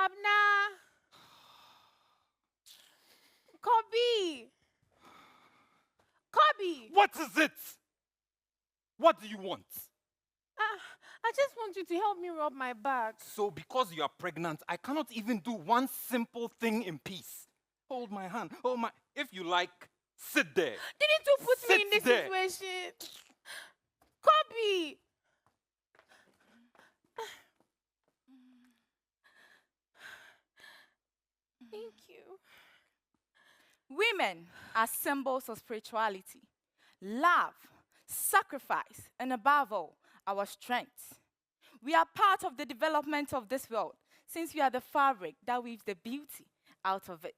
Abna. Kobe. Kobe. What is it? What do you want? I just want you to help me rub my back. So because you are pregnant, I cannot even do one simple thing in peace. Hold my hand. If you like, sit there. Didn't you put me in this there. situation? Kobe. Thank you. Women are symbols of spirituality, love, sacrifice, and above all, our strength. We are part of the development of this world, since we are the fabric that weaves the beauty out of it.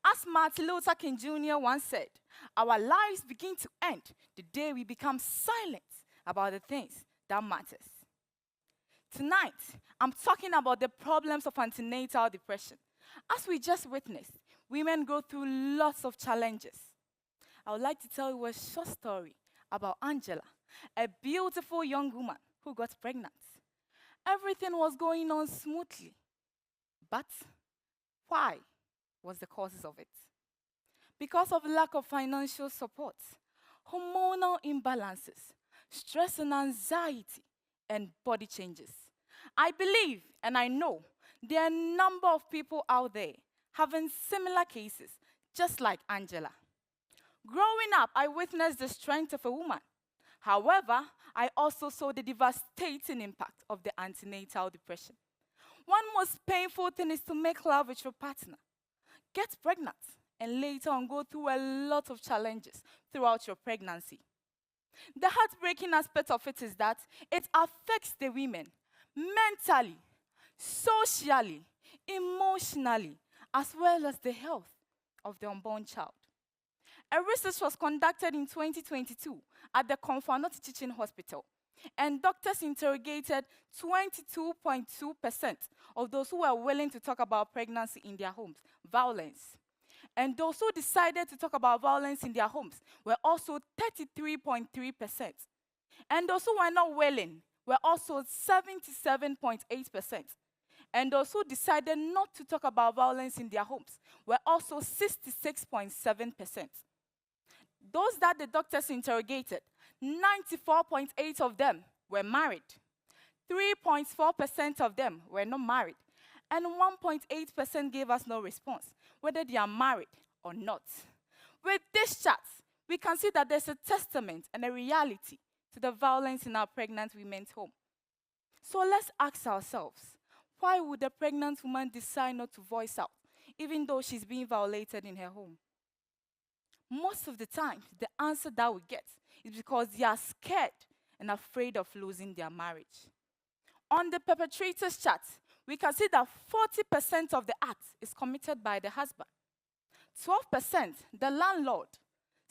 As Martin Luther King Jr. once said, our lives begin to end the day we become silent about the things that matters. Tonight, I'm talking about the problems of antenatal depression. As we just witnessed, women go through lots of challenges. I would like to tell you a short story about Angela, a beautiful young woman who got pregnant. Everything was going on smoothly. But why was the causes of it? Because of lack of financial support, hormonal imbalances, stress and anxiety, and body changes. I believe and I know there are a number of people out there having similar cases, just like Angela. Growing up, I witnessed the strength of a woman. However, I also saw the devastating impact of the antenatal depression. One most painful thing is to make love with your partner, get pregnant, and later on go through a lot of challenges throughout your pregnancy. The heartbreaking aspect of it is that it affects the women mentally, socially, emotionally, as well as the health of the unborn child. A research was conducted in 2022 at the Konfanoti Teaching Hospital, and doctors interrogated 22.2% of those who were willing to talk about pregnancy in their homes, violence. And those who decided to talk about violence in their homes were also 33.3%. And those who were not willing were also 77.8%. And those who decided not to talk about violence in their homes were also 66.7%. Those that the doctors interrogated, 94.8% of them were married. 3.4% of them were not married. And 1.8% gave us no response, whether they are married or not. With this chart, we can see that there's a testament and a reality to the violence in our pregnant women's home. So let's ask ourselves, why would a pregnant woman decide not to voice out, even though she's being violated in her home? Most of the time, the answer that we get is because they are scared and afraid of losing their marriage. On the perpetrator's chart, we can see that 40% of the act is committed by the husband, 12% the landlord,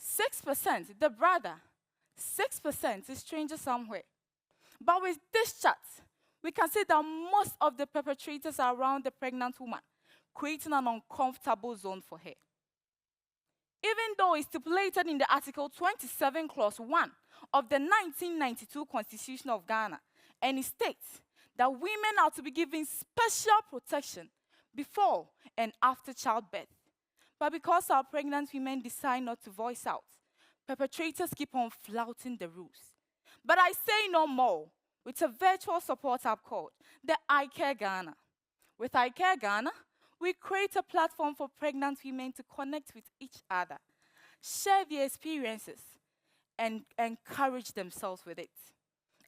6% the brother, 6% is stranger somewhere. But with this chart, we can see that most of the perpetrators are around the pregnant woman, creating an uncomfortable zone for her. Even though it's stipulated in the Article 27, Clause 1 of the 1992 Constitution of Ghana, and it states that women are to be given special protection before and after childbirth. But because our pregnant women decide not to voice out, perpetrators keep on flouting the rules. But I say no more with a virtual support app called the I Care Ghana. With I Care Ghana, we create a platform for pregnant women to connect with each other, share their experiences, and encourage themselves with it.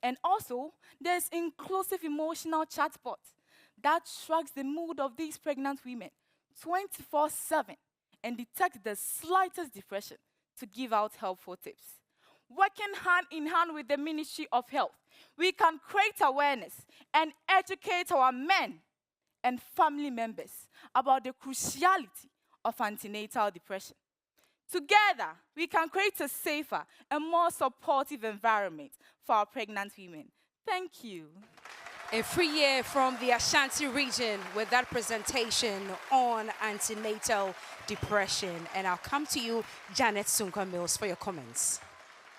And also, there's inclusive emotional chatbot that tracks the mood of these pregnant women 24/7 and detects the slightest depression to give out helpful tips. Working hand in hand with the Ministry of Health, we can create awareness and educate our men and family members about the cruciality of antenatal depression. Together, we can create a safer and more supportive environment for our pregnant women. Thank you. Afriyie from the Ashanti region with that presentation on antenatal depression. And I'll come to you, Janet Sunka Mills, for your comments.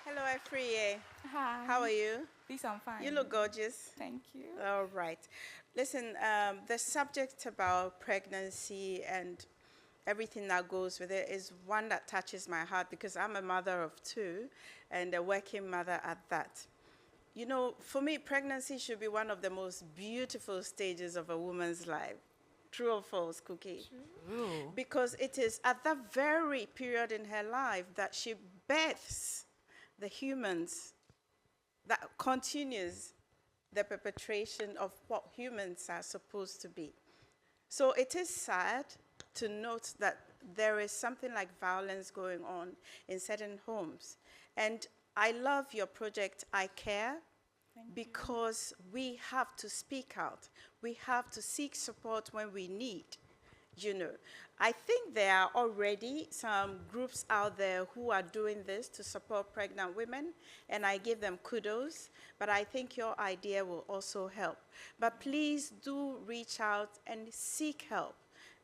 Hello, Afriyie. Hi. How are you? Please, I'm fine. You look gorgeous. Thank you. All right. Listen, the subject about pregnancy and everything that goes with it is one that touches my heart because I'm a mother of two and a working mother at that. You know, for me, pregnancy should be one of the most beautiful stages of a woman's life. True or false, Cookie? True. Because it is at that very period in her life that she births the humans that continues the perpetration of what humans are supposed to be. So it is sad to note that there is something like violence going on in certain homes. And I love your project, I Care, because we have to speak out. We have to seek support when we need, you know. I think there are already some groups out there who are doing this to support pregnant women, and I give them kudos, but I think your idea will also help. But please do reach out and seek help,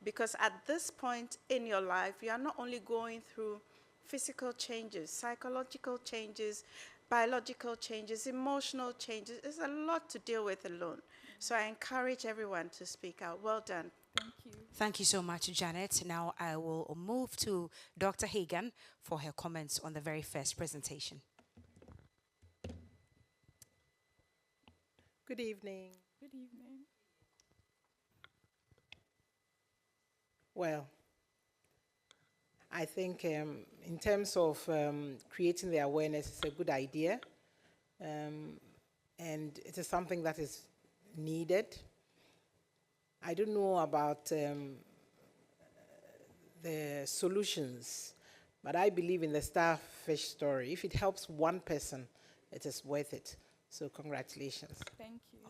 because at this point in your life, you are not only going through physical changes, psychological changes, biological changes, emotional changes. There's a lot to deal with alone. So I encourage everyone to speak out. Well done. Thank you. Thank you so much, Janet. Now I will move to Dr. Hagan for her comments on the very first presentation. Good evening. Good evening. Well, I think in terms of creating the awareness, it's a good idea. And it is something that is needed. I don't know about the solutions, but I believe in the starfish story. If it helps one person, it is worth it. So congratulations. Thank you.